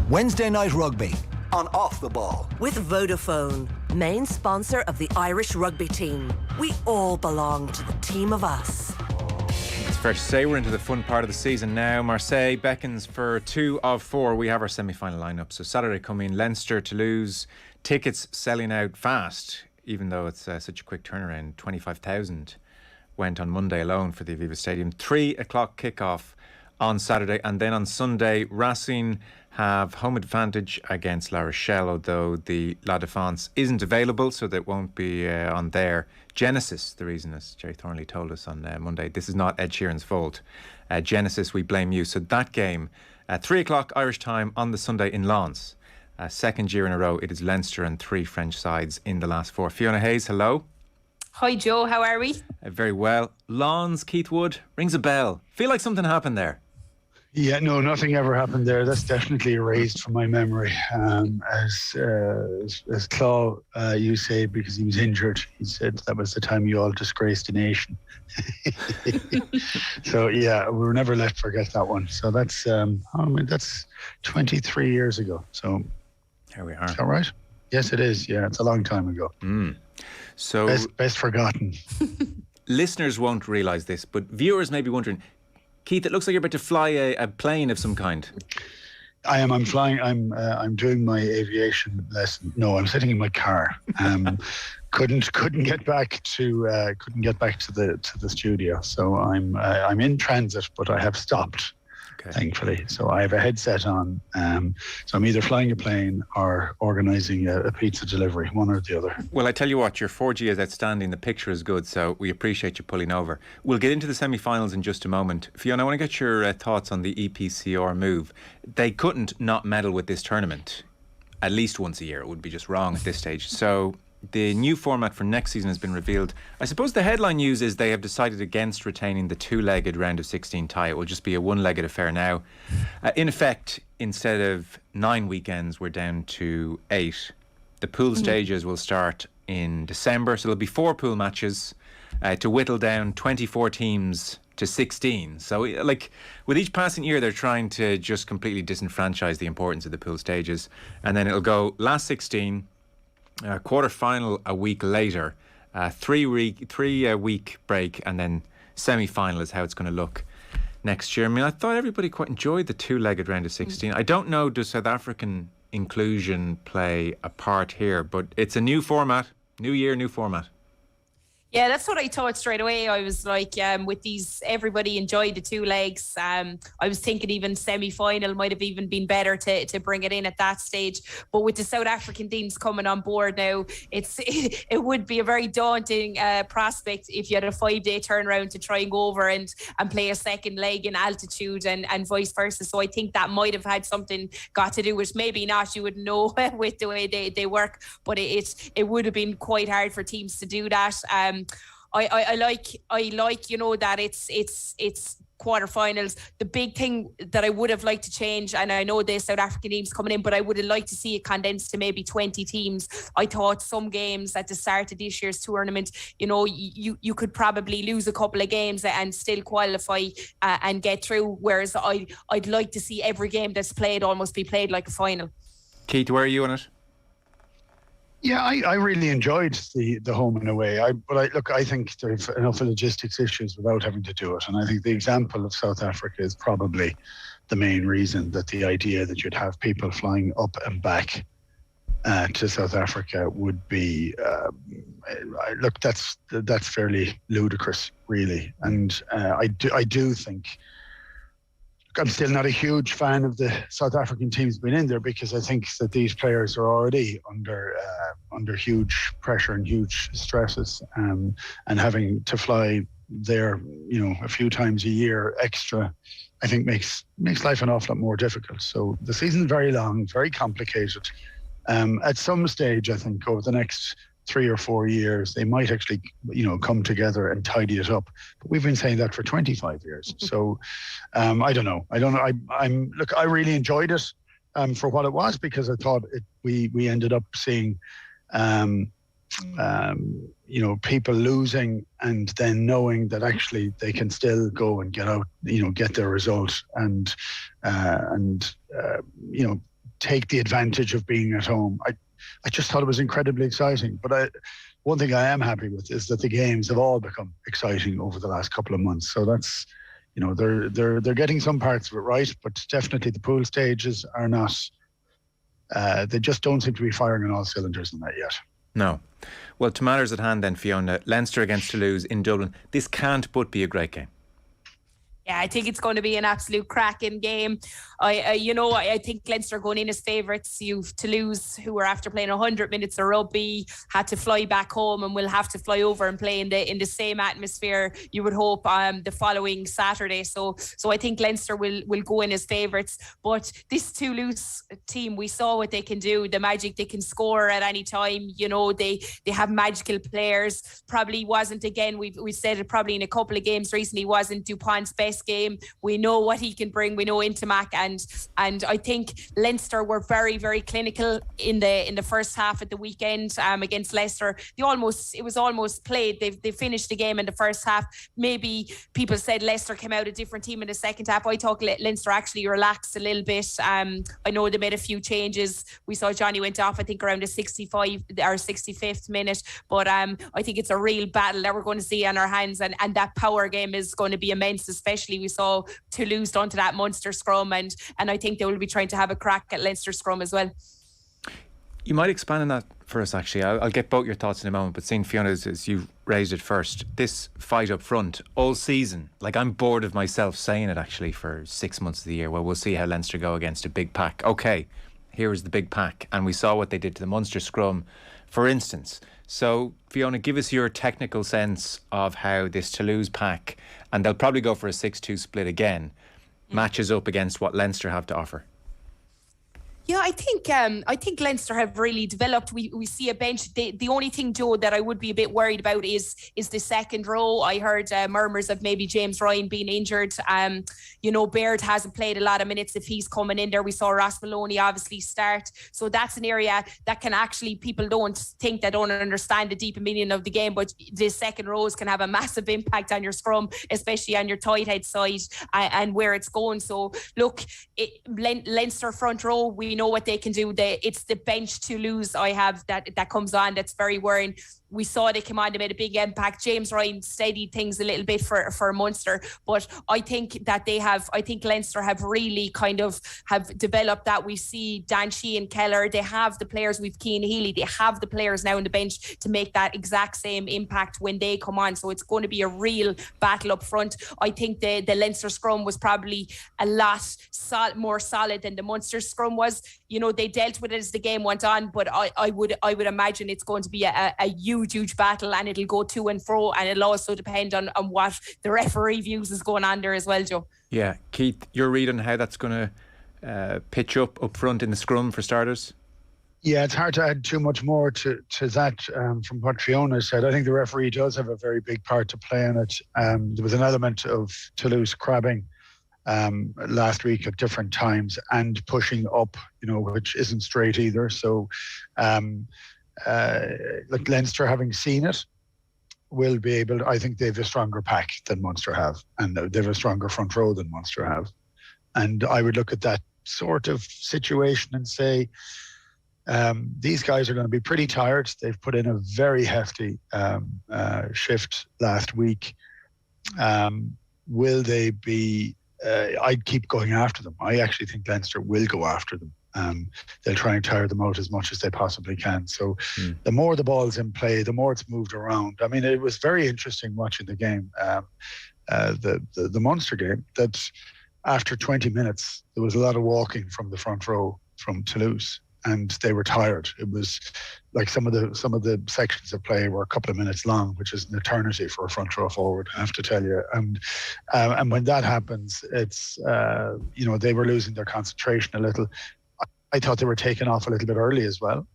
Wednesday Night Rugby on Off the Ball. With Vodafone, main sponsor of the Irish rugby team. We all belong to the team of us. It's fair to say we're into the fun part of the season now. Marseille beckons for 2 of 4. We have our semi-final lineup. So Saturday coming, Leinster, Toulouse. Tickets selling out fast, even though it's such a quick turnaround. 25,000 went on Monday alone for the Aviva Stadium. 3 o'clock kickoff on Saturday, and then on Sunday, Racing have home advantage against La Rochelle, although the La Défense isn't available, so that won't be on there. Genesis, the reason, as Jerry Thornley told us on Monday, this is not Ed Sheeran's fault. Genesis, we blame you. So that game, 3 o'clock Irish time on the Sunday in Lens. Second year in a row, it is Leinster and 3 French sides in the last 4. Fiona Hayes, hello. Hi Joe, how are we? Very well. Lens, Keith Wood, rings a bell. Feel like something happened there. Yeah, no, nothing ever happened there. That's definitely erased from my memory. As Claude, you say, because he was injured, he said that was the time you all disgraced the nation. So yeah, we'll never let forget that one. So that's that's 23 years ago. So here we are. Is that right? Yes, it is. Yeah, it's a long time ago. So best forgotten. Listeners won't realise this, but viewers may be wondering, Keith, it looks like you're about to fly a plane of some kind. I am. I'm flying. I'm doing my aviation lesson. No, I'm sitting in my car. Couldn't get back to the studio. So I'm in transit, but I have stopped. Thankfully, so I have a headset on. So I'm either flying a plane or organising a pizza delivery, one or the other. Well, I tell you what, your 4G is outstanding. The picture is good, so we appreciate you pulling over. We'll get into the semi-finals in just a moment. Fiona, I want to get your thoughts on the EPCR move. They couldn't not medal with this tournament at least once a year. It would be just wrong at this stage. So the new format for next season has been revealed. I suppose the headline news is they have decided against retaining the 2-legged round of 16 tie. It will just be a 1-legged affair now. In effect, instead of 9 weekends, we're down to 8. The pool stages will start in December, so there'll be 4 pool matches to whittle down 24 teams to 16. So, like, with each passing year, they're trying to just completely disenfranchise the importance of the pool stages. And then it'll go last 16, quarter-final a week later, 3-week break, and then semi-final is how it's going to look next year. I mean, I thought everybody quite enjoyed the 2-legged round of 16. I don't know, does South African inclusion play a part here? But it's a new format, new year, new format. Yeah, that's what I thought straight away. I was like, with these, everybody enjoyed the 2 legs. I was thinking even semi-final might have even been better to bring it in at that stage. But with the South African teams coming on board now, it would be a very daunting prospect if you had a 5-day turnaround to try and go over and play a second leg in altitude and vice versa. So I think that might have had something got to do with, maybe not, you wouldn't know with the way they work, but it would have been quite hard for teams to do that. I like you know that it's quarterfinals. The big thing that I would have liked to change, and I know there's South African teams coming in, but I would have liked to see it condensed to maybe 20 teams. I thought some games at the start of this year's tournament, you know, you could probably lose a couple of games and still qualify and get through, whereas I'd like to see every game that's played almost be played like a final. Keith, where are you on it? Yeah, I really enjoyed the home and away. I think there's enough logistics issues without having to do it. And I think the example of South Africa is probably the main reason, that the idea that you'd have people flying up and back to South Africa would be, that's fairly ludicrous, really. And I do think, I'm still not a huge fan of the South African teams being in there, because I think that these players are already under huge pressure and huge stresses, and having to fly there, you know, a few times a year extra, I think makes life an awful lot more difficult. So the season's very long, very complicated. At some stage, I think over the next 3 or 4 years, they might actually, you know, come together and tidy it up. But we've been saying that for 25 years. So I don't know. I really enjoyed it for what it was, because I thought we ended up seeing, you know, people losing and then knowing that actually they can still go and get out, you know, get their result and you know, take the advantage of being at home. I just thought it was incredibly exciting. But one thing I am happy with is that the games have all become exciting over the last couple of months. So that's, they're getting some parts of it right, but definitely the pool stages are not. They just don't seem to be firing on all cylinders in that yet. No. Well, to matters at hand then, Fiona, Leinster against Toulouse in Dublin. This can't but be a great game. Yeah, I think it's going to be an absolute cracking game. I think Leinster going in as favourites. You've Toulouse, who were after playing 100 minutes of rugby, had to fly back home and will have to fly over and play in the same atmosphere, you would hope, the following Saturday. So I think Leinster will go in as favourites. But this Toulouse team, we saw what they can do, the magic, they can score at any time. They have magical players. Probably wasn't, again, we said it probably in a couple of games recently, wasn't Dupont's best game. We know what he can bring. We know Intimac, and I think Leinster were very, very clinical in the first half at the weekend against Leicester. It was almost played. They finished the game in the first half. Maybe people said Leicester came out a different team in the second half. I thought Leinster actually relaxed a little bit. I know they made a few changes. We saw Johnny went off, I think, around the 65 or 65th minute. But I think it's a real battle that we're going to see on our hands, and that power game is going to be immense. Especially we saw Toulouse done to that Munster scrum, and I think they will be trying to have a crack at Leinster scrum as well. You might expand on that for us, actually. I'll get both your thoughts in a moment, but seeing Fiona, as you raised it first, this fight up front all season, like, I'm bored of myself saying it actually for 6 months of the year. Well, we'll see how Leinster go against a big pack. Okay, here is the big pack, and we saw what they did to the Munster scrum, for instance. So, Fiona, give us your technical sense of how this Toulouse pack, and they'll probably go for a 6-2 split again, matches up against what Leinster have to offer. Yeah, I think Leinster have really developed. We see a bench. The only thing, Joe, that I would be a bit worried about is the second row. I heard murmurs of maybe James Ryan being injured. Baird hasn't played a lot of minutes if he's coming in there. We saw Ross Maloney obviously start. So that's an area that can actually, people don't understand the deep meaning of the game, but the second rows can have a massive impact on your scrum, especially on your tight head side and where it's going. So look, Leinster front row, we know what they can do. It's the bench to lose I have that comes on that's very worrying. We saw they came on, they made a big impact. James Ryan steadied things a little bit for Munster, but I think that Leinster have really have developed that. We see Dan Sheehan, Keller, they have the players, we've Cian Healy, they have the players now on the bench to make that exact same impact when they come on. So it's going to be a real battle up front. I think the Leinster scrum was probably a lot more solid than the Munster scrum was. They dealt with it as the game went on, but I would imagine it's going to be a huge battle, and it'll go to and fro, and it'll also depend on what the referee views is going on there as well, Joe. Yeah, Keith, your read on how that's going to pitch up front in the scrum for starters? Yeah, it's hard to add too much more to that from what Fiona said. I think the referee does have a very big part to play in it. There was an element of Toulouse crabbing last week at different times and pushing up, which isn't straight either. So Leinster, having seen it, will be able to, I think they have a stronger pack than Munster have, and they have a stronger front row than Munster have. And I would look at that sort of situation and say, these guys are going to be pretty tired. They've put in a very hefty shift last week. Will they be... I'd keep going after them. I actually think Leinster will go after them. They'll try and tire them out as much as they possibly can. So the more the ball's in play, the more it's moved around. I mean, it was very interesting watching the game, the Munster game, that after 20 minutes, there was a lot of walking from the front row from Toulouse, and they were tired. It was like some of the sections of play were a couple of minutes long, which is an eternity for a front row forward, I have to tell you. And when that happens, it's, they were losing their concentration a little. I thought they were taken off a little bit early as well,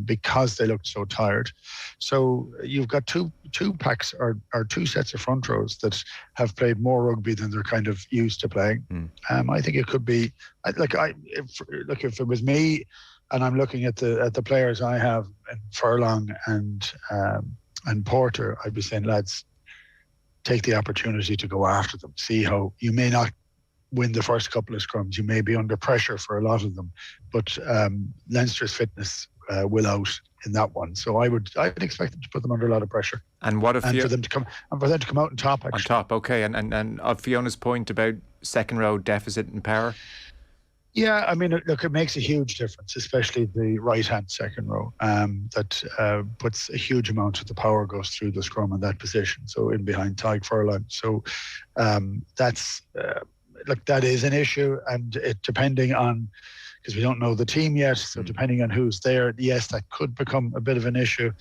because they looked so tired. So you've got two packs or two sets of front rows that have played more rugby than they're kind of used to playing. I think it could be if it was me, and I'm looking at the players I have in Furlong and Porter, I'd be saying, lads, take the opportunity to go after them. See how you may not win the first couple of scrums. You may be under pressure for a lot of them, but Leinster's fitness will out in that one. So I'd expect them to put them under a lot of pressure. And what if for them to come out on top? Actually, on top, okay. And of Fiona's point about second row deficit in power. Yeah, I mean, look, it makes a huge difference, especially the right-hand second row. That puts a huge amount of the power goes through the scrum in that position. So in behind Tyke Furlong. So that's that is an issue, and it depending on, because we don't know the team yet. So depending on who's there, yes, that could become a bit of an issue.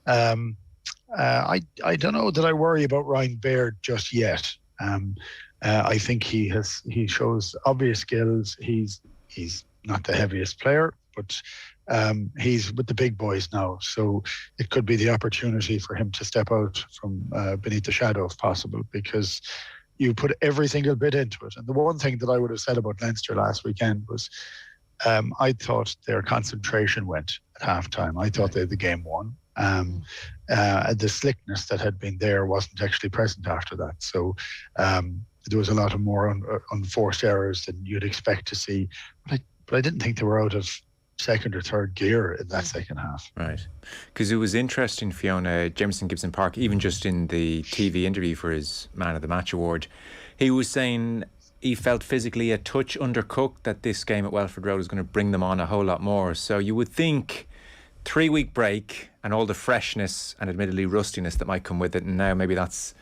I don't know that I worry about Ryan Baird just yet. I think he shows obvious skills. He's not the heaviest player, but he's with the big boys now. So it could be the opportunity for him to step out from beneath the shadow if possible, because you put every single bit into it. And the one thing that I would have said about Leinster last weekend was I thought their concentration went at halftime. I thought they had the game won. The slickness that had been there wasn't actually present after that. So there was a lot of more unforced errors than you'd expect to see. But I didn't think they were out of second or third gear in that second half. Right. Because it was interesting, Fiona, Jameson Gibson Park, even just in the TV interview for his Man of the Match award, he was saying he felt physically a touch undercooked, that this game at Welford Road is going to bring them on a whole lot more. So you would think 3-week break and all the freshness and admittedly rustiness that might come with it, and now maybe that's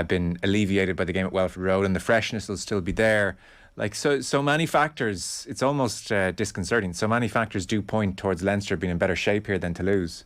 been alleviated by the game at Welford Road, and the freshness will still be there. Like so many factors, it's almost disconcerting. So many factors do point towards Leinster being in better shape here than Toulouse.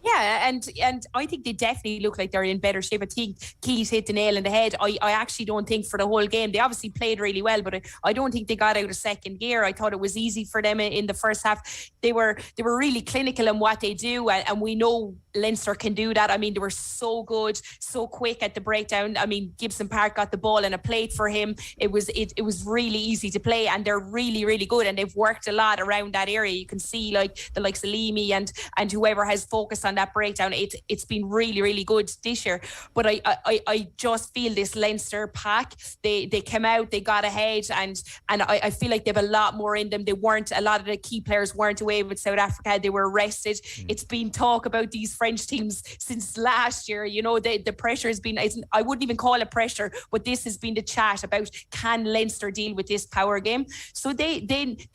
Yeah, and I think they definitely look like they're in better shape. I think Keith hit the nail on the head. I actually don't think for the whole game, they obviously played really well, but I don't think they got out of second gear. I thought it was easy for them in the first half. They were really clinical in what they do, and we know Leinster can do that. I mean, they were so good, so quick at the breakdown. I mean, Gibson Park got the ball and a plate for him. It was really easy to play, and they're really, really good, and they've worked a lot around that area. You can see like the likes of Leamy and whoever has focused on that breakdown. It's been really, really good this year. But I just feel this Leinster pack, they came out, they got ahead, and I feel like they have a lot more in them. A lot of the key players weren't away with South Africa. They were rested. It's been talk about these French teams since last year. You know, the pressure has been, I wouldn't even call it pressure, but this has been the chat about, can Leinster deal with this power game? So they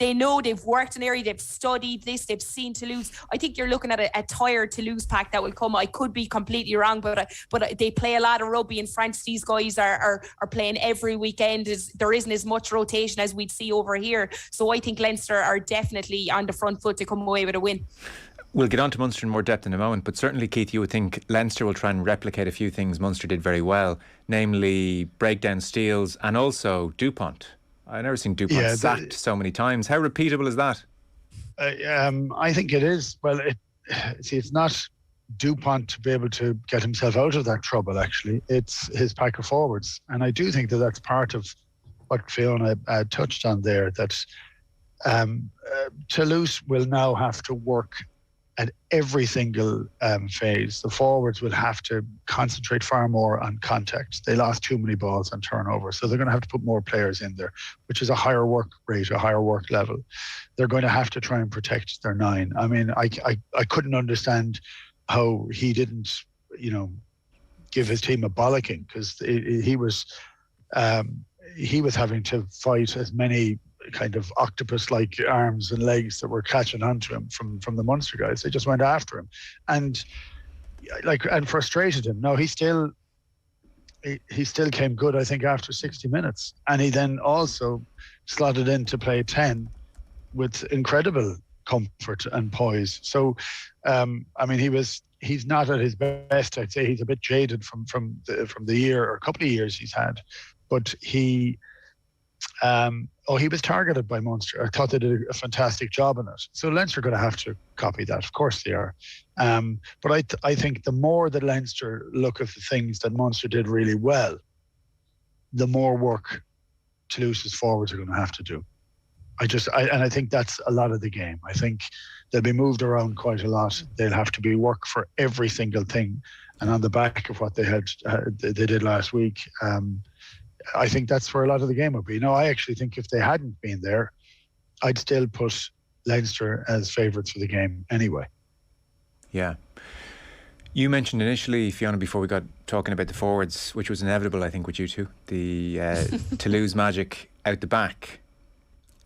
know, they've worked an area, they've studied this, they've seen Toulouse. I think you're looking at a tired Toulouse pack that will come. I could be completely wrong, but they play a lot of rugby in France. These guys are playing every weekend. There isn't as much rotation as we'd see over here. So I think Leinster are definitely on the front foot to come away with a win. We'll get on to Munster in more depth in a moment, but certainly, Keith, you would think Leinster will try and replicate a few things Munster did very well, namely breakdown steals and also Dupont. I've never seen Dupont sacked so many times. How repeatable is that? I think it is. Well, it's not Dupont to be able to get himself out of that trouble, actually. It's his pack of forwards. And I do think that that's part of what Fiona touched on there, that Toulouse will now have to work at every single phase. The forwards will have to concentrate far more on contact. They lost too many balls on turnover, so they're going to have to put more players in there, which is a higher work rate, a higher work level. They're going to have to try and protect their nine. I mean, I couldn't understand how he didn't, give his team a bollocking, because he was having to fight as many kind of octopus-like arms and legs that were catching onto him from the Munster guys. They just went after him and frustrated him. No, he still came good, I think, after 60 minutes, and he then also slotted in to play 10 with incredible comfort and poise. So I mean, he's not at his best. I'd say he's a bit jaded from the year or a couple of years he's had, but he was targeted by Munster. I thought they did a fantastic job on it. So Leinster are going to have to copy that. Of course they are. But I think the more that Leinster look at the things that Munster did really well, the more work Toulouse's forwards are going to have to do. I think that's a lot of the game. I think they'll be moved around quite a lot. They'll have to be work for every single thing. And on the back of what they did last week, I think that's where a lot of the game would be. No, I actually think if they hadn't been there, I'd still put Leinster as favourites for the game anyway. Yeah. You mentioned initially, Fiona, before we got talking about the forwards, which was inevitable, I think, with you two, the Toulouse magic out the back.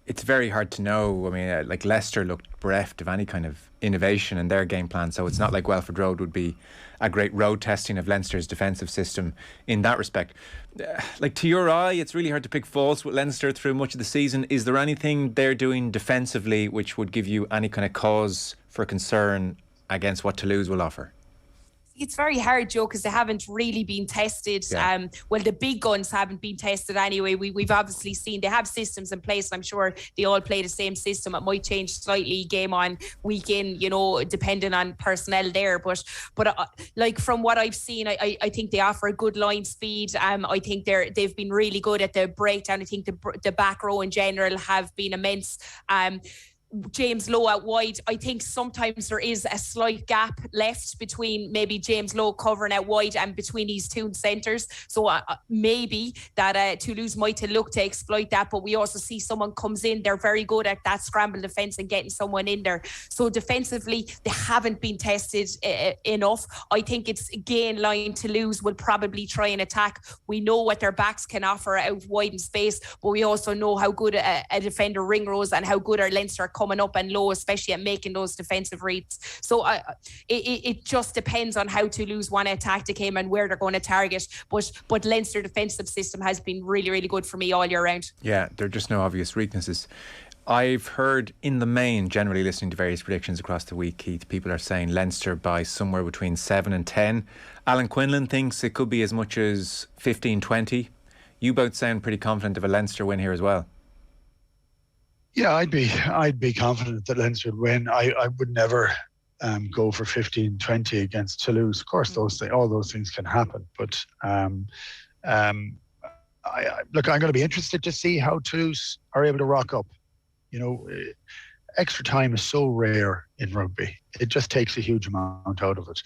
It's very hard to know. I mean, like Leicester looked bereft of any kind of innovation in their game plan, so it's not like Welford Road would be a great road testing of Leinster's defensive system in that respect. Like, to your eye, it's really hard to pick faults with Leinster through much of the season. Is there anything they're doing defensively which would give you any kind of cause for concern against what Toulouse will offer? It's very hard, Joe, because they haven't really been tested. Yeah. Well, the big guns haven't been tested anyway. We've obviously seen they have systems in place. I'm sure they all play the same system. It might change slightly game on, week in, depending on personnel there. But like from what I've seen, I think they offer a good line speed. I think they've been really good at the breakdown. I think the back row in general have been immense. James Lowe out wide, I think sometimes there is a slight gap left between maybe James Lowe covering out wide and between these two centres. So maybe that Toulouse might look to exploit that. But we also see someone comes in, they're very good at that scramble defence and getting someone in there. So defensively, they haven't been tested enough. I think it's again line Toulouse will probably try and attack. We know what their backs can offer out wide in space, but we also know how good a defender Ringrose and how good our Leinster coming up and low, especially at making those defensive reads. So it just depends on how Toulouse want to attack the game and where they're going to target. But Leinster defensive system has been really, really good for me all year round. Yeah, there are just no obvious weaknesses. I've heard in the main, generally listening to various predictions across the week, Keith, people are saying Leinster by somewhere between 7 and 10. Alan Quinlan thinks it could be as much as 15-20. You both sound pretty confident of a Leinster win here as well. Yeah, I'd be confident that Leinster would win. I would never go for 15-20 against Toulouse. Of course, all those things can happen. But look, I'm going to be interested to see how Toulouse are able to rock up. Extra time is so rare in rugby. It just takes a huge amount out of it.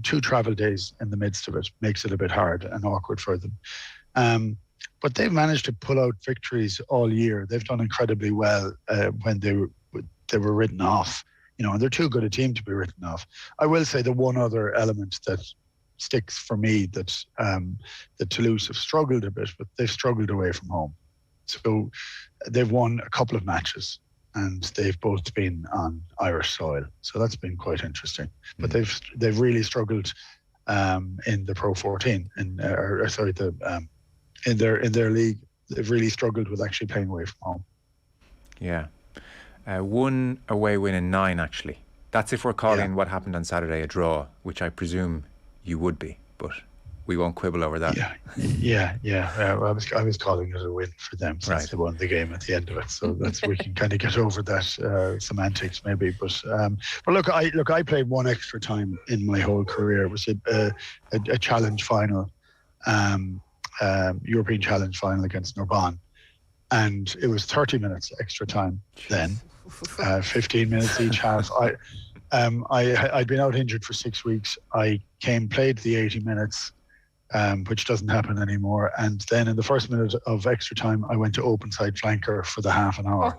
2 travel days in the midst of it makes it a bit hard and awkward for them. But they've managed to pull out victories all year. They've done incredibly well when they were written off. And they're too good a team to be written off. I will say the one other element that sticks for me that Toulouse have struggled a bit, but they've struggled away from home. So they've won a couple of matches and they've both been on Irish soil. So that's been quite interesting. But they've really struggled in the Pro 14 in their league. They've really struggled with actually playing away from home. Yeah. 1 away win in 9, actually. That's if we're calling what happened on Saturday a draw, which I presume you would be, but we won't quibble over that. Yeah. I was calling it a win for them since they won the game at the end of it. So we can kind of get over that semantics maybe. But look, I played one extra time in my whole career. It was a challenge final. European Challenge final against Narbonne, and it was 30 minutes extra time then, 15 minutes each half. I'd been out injured for 6 weeks. I played the 80 minutes, which doesn't happen anymore, and then in the first minute of extra time I went to open side flanker for the half an hour.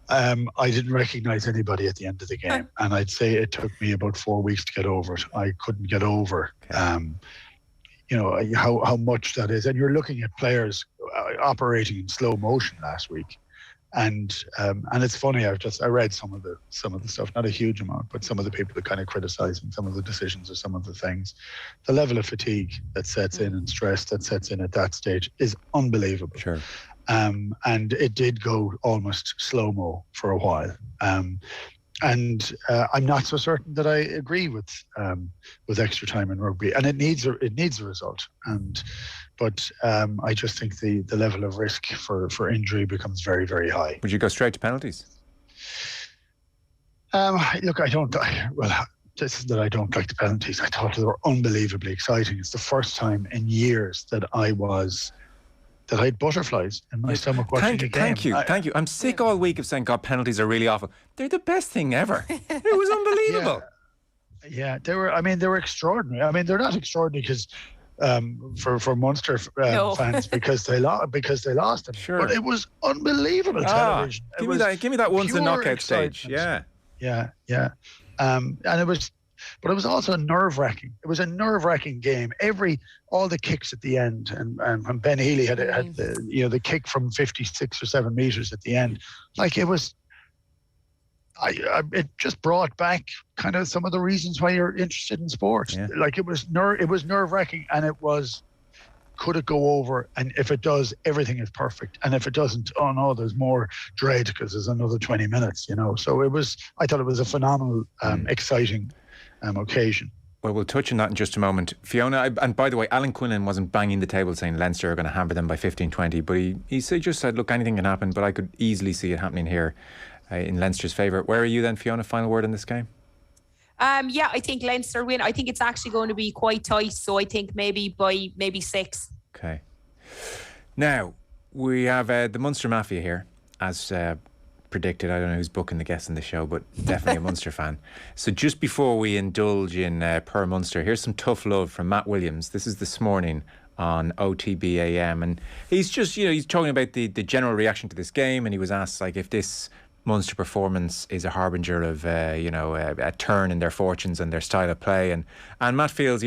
I didn't recognise anybody at the end of the game, and I'd say it took me about 4 weeks to get over it. I couldn't get over how much that is. And you're looking at players operating in slow motion last week. And it's funny, I read some of the stuff, not a huge amount, but some of the people that kind of criticising some of the decisions or some of the things. The level of fatigue that sets in and stress that sets in at that stage is unbelievable. Sure. And it did go almost slow-mo for a while. And I'm not so certain that I agree with extra time in rugby, and it needs a result. But I just think the level of risk for injury becomes very, very high. Would you go straight to penalties? Look, I don't like the penalties. I thought they were unbelievably exciting. It's the first time in years that I had butterflies in my stomach watching a game. Thank you. I'm sick all week of saying, God, penalties are really awful. They're the best thing ever. It was unbelievable. Yeah, they were extraordinary. I mean, they're not extraordinary because for Munster fans because they lost him. Sure. But it was unbelievable television. Give me that once in knockout excitement. stage. Yeah. And it was also nerve-wracking. It was a nerve-wracking game. All the kicks at the end, and Ben Healy had the kick from 56 or 7 meters at the end. Like, it was. It just brought back kind of some of the reasons why you're interested in sport. Yeah. Like, it was nerve-wracking, and it was, could it go over? And if it does, everything is perfect. And if it doesn't, oh no, there's more dread because there's another 20 minutes, So I thought it was a phenomenal, exciting occasion. Well, we'll touch on that in just a moment. Fiona, and by the way, Alan Quinlan wasn't banging the table saying Leinster are going to hammer them by 15-20, but he just said, look, anything can happen, but I could easily see it happening here. In Leinster's favour. Where are you then, Fiona? Final word in this game? I think Leinster win. I think it's actually going to be quite tight, so I think maybe 6. Okay. Now, we have the Munster Mafia here, as predicted. I don't know who's booking the guests in the show, but definitely a Munster fan. So just before we indulge in Per Munster, here's some tough love from Matt Williams. This is this morning on OTB AM, and he's just, he's talking about the general reaction to this game, and he was asked, like, if this Munster performance is a harbinger of a turn in their fortunes and their style of play, and Matt feels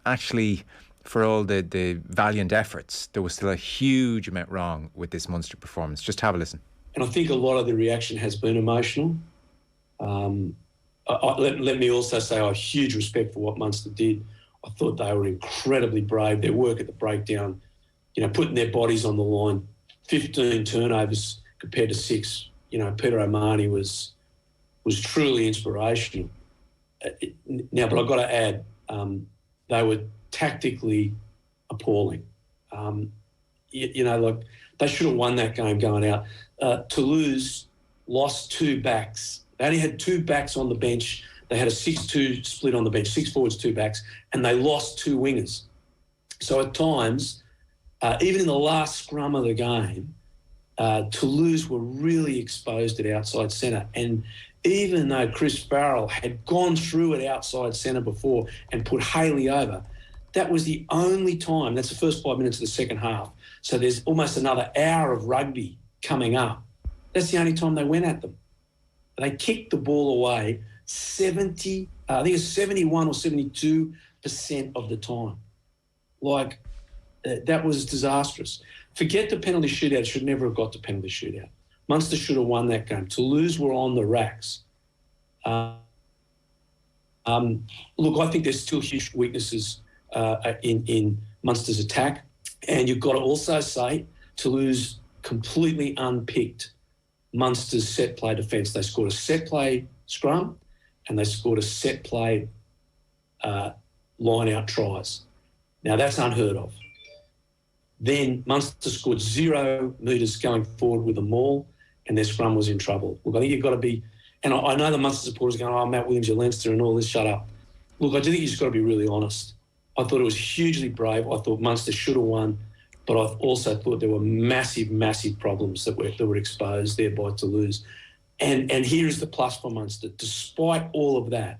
actually for all the valiant efforts there was still a huge amount wrong with this Munster performance. Just have a listen. And I think a lot of the reaction has been emotional. Let me also say I have huge respect for what Munster did. I thought they were incredibly brave. Their work at the breakdown, putting their bodies on the line, 15 turnovers compared to 6. Peter O'Mahony was truly inspirational. Now, but I've got to add, they were tactically appalling. Like, they should have won that game going out. Toulouse lost 2 backs. They only had 2 backs on the bench. They had a 6-2 split on the bench, 6 forwards, 2 backs, and they lost 2 wingers. So at times, even in the last scrum of the game, Toulouse were really exposed at outside centre. And even though Chris Farrell had gone through at outside centre before and put Haley over, that was the only time. That's the first 5 minutes of the second half. So there's almost another hour of rugby coming up. That's the only time they went at them. They kicked the ball away 71 or 72% of the time. Like, that was disastrous. Forget the penalty shootout. Should never have got the penalty shootout. Munster should have won that game. Toulouse were on the racks. Look, I think there's still huge weaknesses in Munster's attack. And you've got to also say Toulouse completely unpicked Munster's set play defence. They scored a set play scrum and they scored a set play line-out tries. Now, that's unheard of. Then Munster scored 0 metres going forward with the maul and their scrum was in trouble. Look, I think you've got to be... And I know the Munster supporters are going, oh, Matt Williams, you're Leinster and all this, shut up. Look, I do think you've just got to be really honest. I thought it was hugely brave. I thought Munster should have won, but I also thought there were massive, massive problems that were exposed there by Toulouse. And here's the plus for Munster. Despite all of that,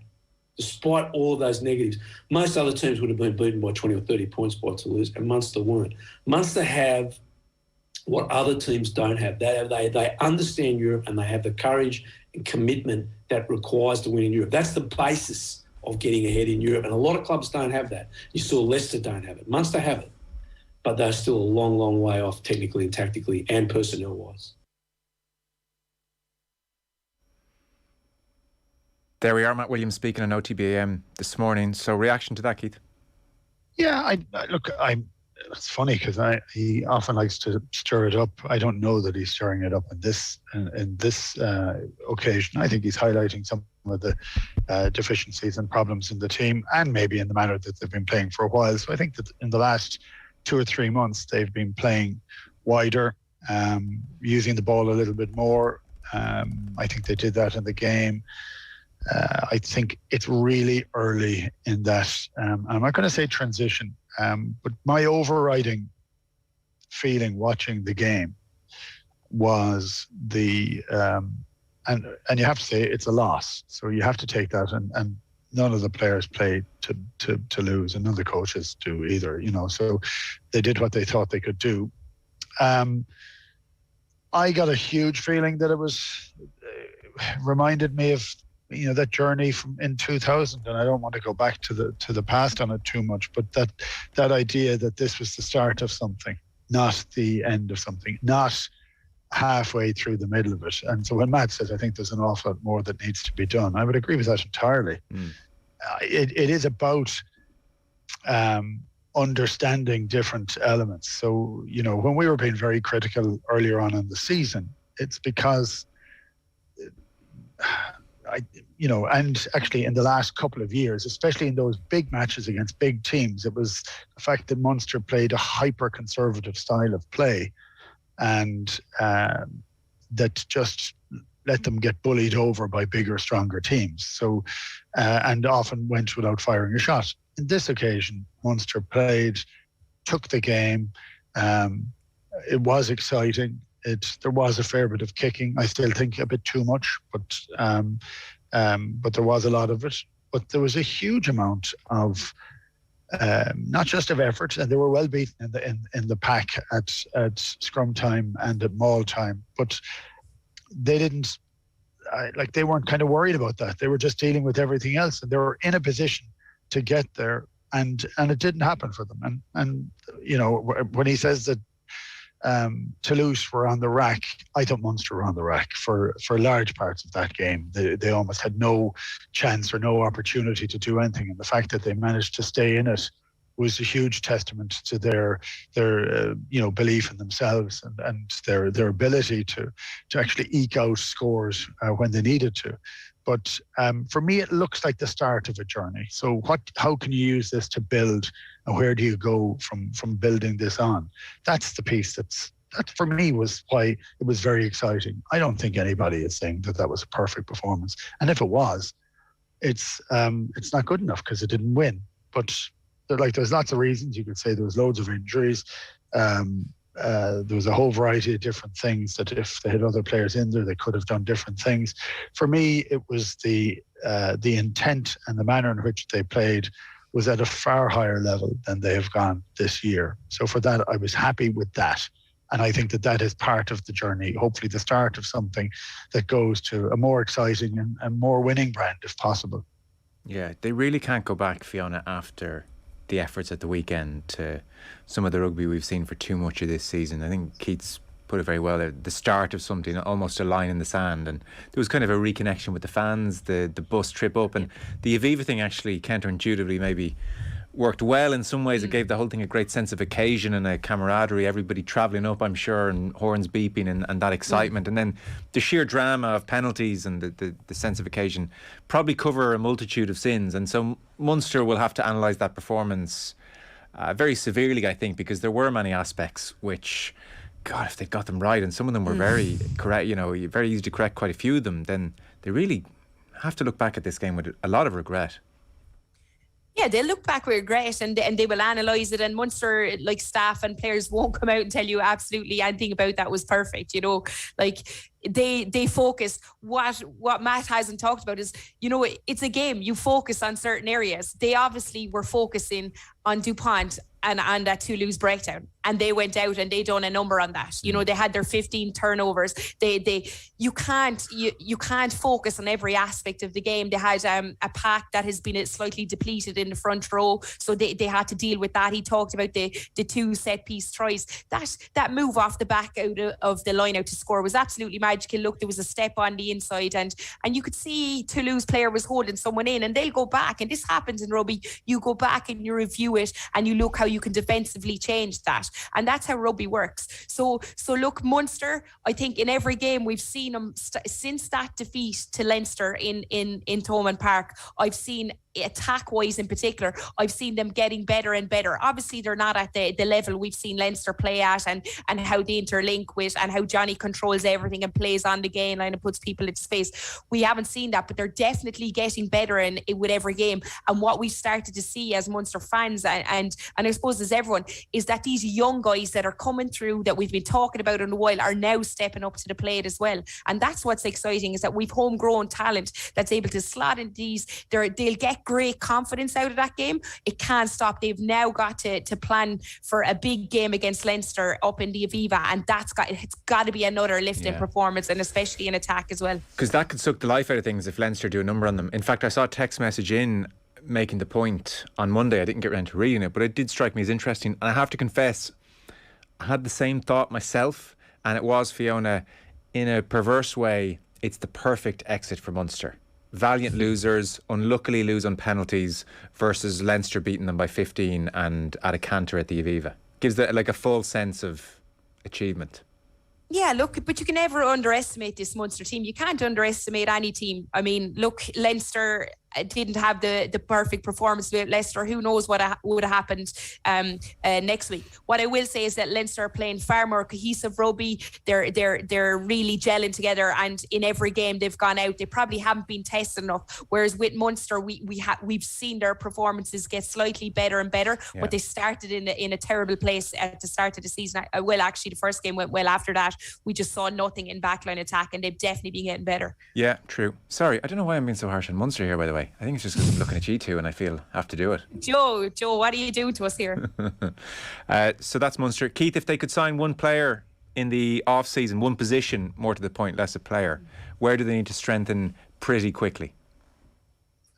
despite all of those negatives, most other teams would have been beaten by 20 or 30 points by Toulouse, and Munster weren't. Munster have what other teams don't have. They understand Europe and they have the courage and commitment that requires to win in Europe. That's the basis of getting ahead in Europe, and a lot of clubs don't have that. You saw Leicester don't have it. Munster have it, but they're still a long, long way off technically and tactically and personnel-wise. There we are, Matt Williams speaking on OTB AM this morning. So, reaction to that, Keith? Yeah, it's funny because he often likes to stir it up. I don't know that he's stirring it up in this occasion. I think he's highlighting some of the deficiencies and problems in the team, and maybe in the manner that they've been playing for a while. So I think that in the last 2 or 3 months they've been playing wider, using the ball a little bit more. I think they did that in the game. I think it's really early in that. I'm not going to say transition, but my overriding feeling watching the game was and you have to say it's a loss. So you have to take that and none of the players played to lose, and none of the coaches do either, so they did what they thought they could do. I got a huge feeling that it was reminded me of that journey from in 2000, and I don't want to go back to the past on it too much, but that idea that this was the start of something, not the end of something, not halfway through the middle of it. And so when Matt says, I think there's an awful lot more that needs to be done, I would agree with that entirely. It is about understanding different elements. So, when we were being very critical earlier on in the season, it's because and actually in the last couple of years, especially in those big matches against big teams, it was the fact that Munster played a hyper-conservative style of play, and that just let them get bullied over by bigger, stronger teams. So, and often went without firing a shot. In this occasion, Munster played, took the game. It was exciting. There was a fair bit of kicking. I still think a bit too much, but there was a lot of it. But there was a huge amount of not just of effort, and they were well beaten in the pack at scrum time and at maul time, but they didn't they weren't kind of worried about that. They were just dealing with everything else, and they were in a position to get there, and it didn't happen for them. And when he says that Toulouse were on the rack, I thought Munster were on the rack for large parts of that game. They almost had no chance or no opportunity to do anything, and the fact that they managed to stay in it was a huge testament to their belief in themselves and their ability to actually eke out scores when they needed to. But for me, it looks like the start of a journey. So how can you use this to build, and where do you go from building this on? That's the piece that for me was why it was very exciting. I don't think anybody is saying that was a perfect performance. And if it was, it's not good enough because it didn't win. But there's lots of reasons. You could say there was loads of injuries. There was a whole variety of different things that if they had other players in there, they could have done different things. For me, it was the intent and the manner in which they played was at a far higher level than they have gone this year. So for that, I was happy with that. And I think that is part of the journey, hopefully the start of something that goes to a more exciting and more winning brand, if possible. Yeah, they really can't go back, Fiona, after the efforts at the weekend to some of the rugby we've seen for too much of this season. I think Keith's put it very well there. The start of something, almost a line in the sand, and there was kind of a reconnection with the fans, the bus trip up, and the Aviva thing actually counterintuitively maybe worked well in some ways. It gave the whole thing a great sense of occasion and a camaraderie, everybody travelling up, I'm sure, and horns beeping and that excitement. And then the sheer drama of penalties and the sense of occasion probably cover a multitude of sins. And so Munster will have to analyse that performance very severely, I think, because there were many aspects which, God, if they got them right, and some of them were very correct, very easy to correct quite a few of them, then they really have to look back at this game with a lot of regret. Yeah, they'll look back with regret and they will analyse it, and Munster staff and players won't come out and tell you absolutely anything about that was perfect. They focus. What Matt hasn't talked about is, it's a game. You focus on certain areas. They obviously were focusing on Dupont and that Toulouse breakdown, and they went out and they done a number on that. They had their 15 turnovers. You can't focus on every aspect of the game. They had a pack that has been slightly depleted in the front row, so they had to deal with that. He talked about the two set piece tries. That move off the back out of the line out to score was absolutely magical. Look, there was a step on the inside, and you could see Toulouse player was holding someone in, and they'll go back, and this happens in rugby. You go back and you review it, and you look how you can defensively change that, and that's how rugby works. So look, Munster, I think in every game we've seen them since that defeat to Leinster in Thomond Park. I've seen, attack wise in particular, I've seen them getting better and better. Obviously they're not at the level we've seen Leinster play at, and how they interlink with, and how Johnny controls everything and plays on the gain line and puts people into space. We haven't seen that, but they're definitely getting better with every game. And what we've started to see as Munster fans and I suppose as everyone, is that these young guys that are coming through that we've been talking about in a while are now stepping up to the plate as well. And that's what's exciting, is that we've homegrown talent that's able to slot in these. They'll get get great confidence out of that game, it can't stop. They've now got to plan for a big game against Leinster up in the Aviva, and it's got to be another lifting performance, and especially in attack as well. Because that could suck the life out of things if Leinster do a number on them. In fact, I saw a text message in making the point on Monday. I didn't get around to reading it, but it did strike me as interesting. And I have to confess, I had the same thought myself, and it was, Fiona, in a perverse way, it's the perfect exit for Munster. Valiant losers, unluckily lose on penalties, versus Leinster beating them by 15 and at a canter at the Aviva. Gives that like a full sense of achievement. Yeah, look, but you can never underestimate this Munster team. You can't underestimate any team. I mean, look, Leinster didn't have the perfect performance with Leicester. Who knows what would have happened next week. What I will say is that Leinster are playing far more cohesive rugby. They're really gelling together, and in every game they've gone out, they probably haven't been tested enough. Whereas with Munster, we've seen their performances get slightly better and better, but they started in a terrible place at the start of the season. Well, actually, the first game went well. After that, we just saw nothing in backline attack, and they've definitely been getting better. Yeah, true. Sorry, I don't know why I'm being so harsh on Munster here, by the way. I think it's just because I'm looking at you two and I feel I have to do it. Joe, what are you doing to us here? So that's Munster. Keith, if they could sign one player in the off-season, one position, more to the point, less a player, where do they need to strengthen pretty quickly?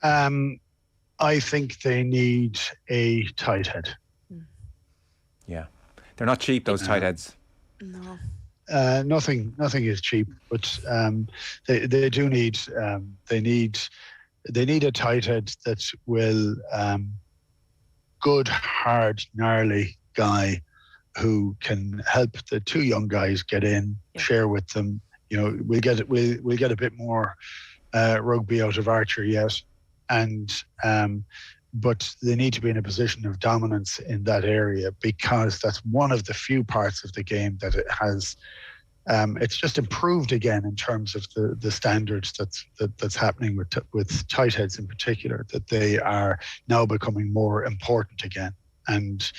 I think they need a tight head. Yeah. They're not cheap, those tight heads. No. Nothing is cheap, but they do need they need a tight head that will good, hard, gnarly guy who can help the two young guys get in, share with them. You know, we'll get a bit more rugby out of Archer, yes, and but they need to be in a position of dominance in that area, because that's one of the few parts of the game that it has. It's just improved again in terms of the standards that's happening with tight heads in particular, that they are now becoming more important again. And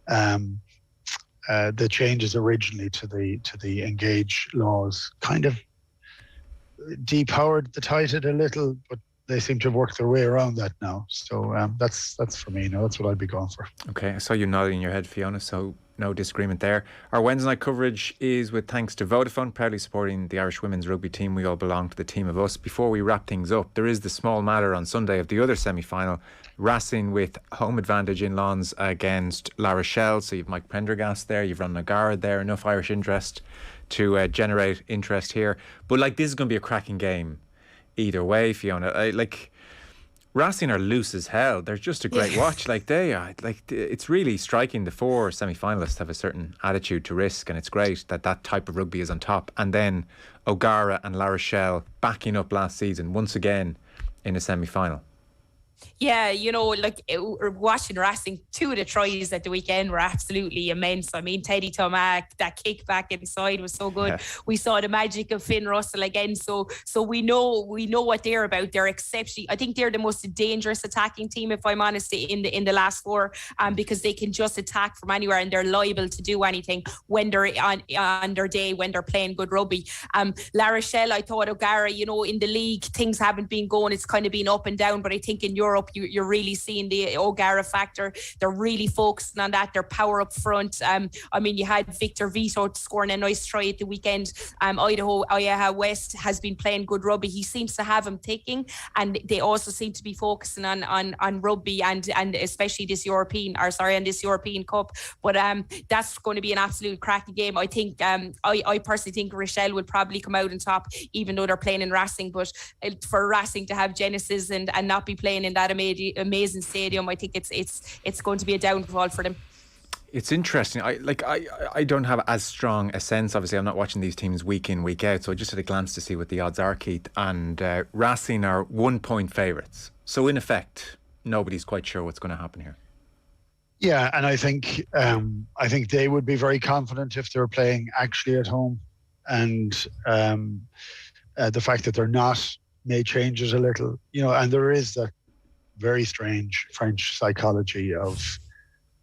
the changes originally to the engage laws kind of depowered the tight head a little, but they seem to have worked their way around that now. So that's for me. That's what I'd be going for. Okay, I saw you nodding your head, Fiona, so no disagreement there. Our Wednesday night coverage is with thanks to Vodafone, proudly supporting the Irish women's rugby team. We all belong to the team of us. Before we wrap things up, there is the small matter on Sunday of the other semi-final. Racing with home advantage in Lons against La Rochelle. So you've Mike Prendergast there, you've Ron Nagara there, enough Irish interest to generate interest here. But this is going to be a cracking game either way, Fiona. Racing are loose as hell. They're just a great watch. They are. It's really striking. The four semi-finalists have a certain attitude to risk, and it's great that type of rugby is on top. And then O'Gara and La Rochelle backing up last season once again in a semi-final. Yeah, watching Racing, two of the tries at the weekend were absolutely immense. I mean, Teddy Tomac, that kick back inside was so good. Yeah. We saw the magic of Finn Russell again. So we know what they're about. They're exceptionally. I think they're the most dangerous attacking team, if I'm honest, in the last four, because they can just attack from anywhere, and they're liable to do anything when they're on their day, when they're playing good rugby. La Rochelle, I thought O'Gara, in the league things haven't been going. It's kind of been up and down, but I think in Europe you're really seeing the O'Gara factor. They're really focusing on that. Their power up front. You had Victor Vito scoring a nice try at the weekend. Idaho West has been playing good rugby. He seems to have them ticking, and they also seem to be focusing on rugby and especially this European Cup. But that's going to be an absolute cracking game. I think I personally think Rochelle would probably come out on top, even though they're playing in Racing. But for Racing to have Genesis and not be playing in that amazing stadium, I think it's going to be a downfall for them. It's interesting. I don't have as strong a sense. Obviously, I'm not watching these teams week in, week out. So I just had a glance to see what the odds are, Keith. And Racing are 1 point favourites. So in effect, nobody's quite sure what's going to happen here. Yeah, and I think they would be very confident if they were playing actually at home, and the fact that they're not may change it a little. And there is that very strange French psychology of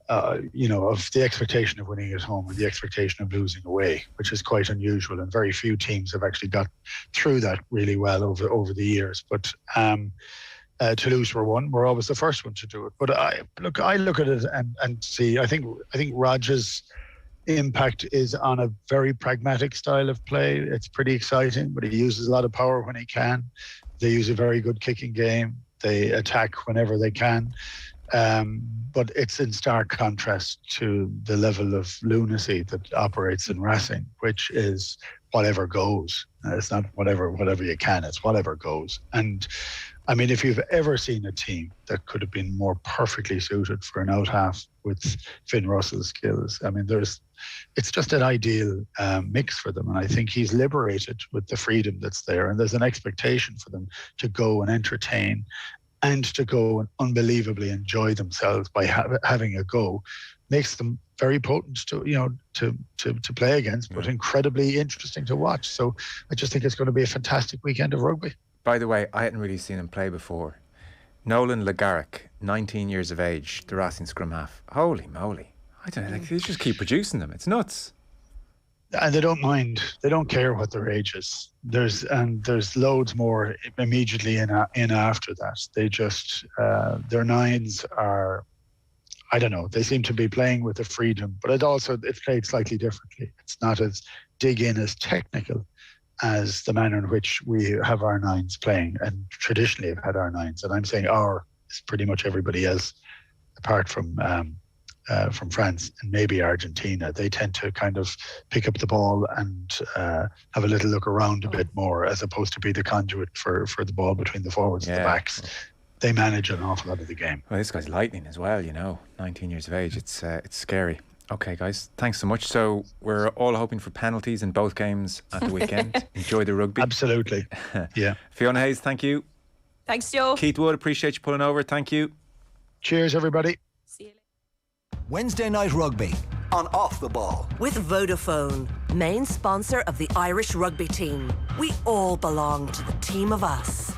the expectation of winning at home and the expectation of losing away, which is quite unusual, and very few teams have actually got through that really well over the years. But Toulouse were one. We're always the first one to do it. But I look at it and see. I think Raj's impact is on a very pragmatic style of play. It's pretty exciting, but he uses a lot of power when he can. They use a very good kicking game. They attack whenever they can. But it's in stark contrast to the level of lunacy that operates in Racing, which is whatever goes. It's not whatever you can, it's whatever goes. And I mean, if you've ever seen a team that could have been more perfectly suited for an out half with Finn Russell's skills, I mean, it's just an ideal mix for them. And I think he's liberated with the freedom that's there. And there's an expectation for them to go and entertain and to go and unbelievably enjoy themselves by having a go. Makes them very potent to play against, but incredibly interesting to watch. So I just think it's going to be a fantastic weekend of rugby. By the way, I hadn't really seen him play before. Nolan Legaric, 19 years of age, the Racing scrum half. Holy moly. I don't know, they just keep producing them. It's nuts. And they don't mind. They don't care what their age is. There's loads more immediately in after that. They just, their nines are, I don't know, they seem to be playing with the freedom, but it's played slightly differently. It's not as dig in as technical as the manner in which we have our nines playing, and traditionally have had our nines. And I'm saying our is pretty much everybody else, apart from France and maybe Argentina. They tend to kind of pick up the ball and have a little look around a bit more, as opposed to be the conduit for the ball between the forwards and the backs. They manage an awful lot of the game. Well, this guy's lightning as well, 19 years of age. It's scary. Okay, guys, thanks so much. So we're all hoping for penalties in both games at the weekend. Enjoy the rugby. Absolutely. Yeah. Fiona Hayes, thank you. Thanks, Joe. Keith Wood, appreciate you pulling over. Thank you. Cheers, everybody. See you later. Wednesday Night Rugby on Off the Ball. With Vodafone, main sponsor of the Irish rugby team. We all belong to the team of us.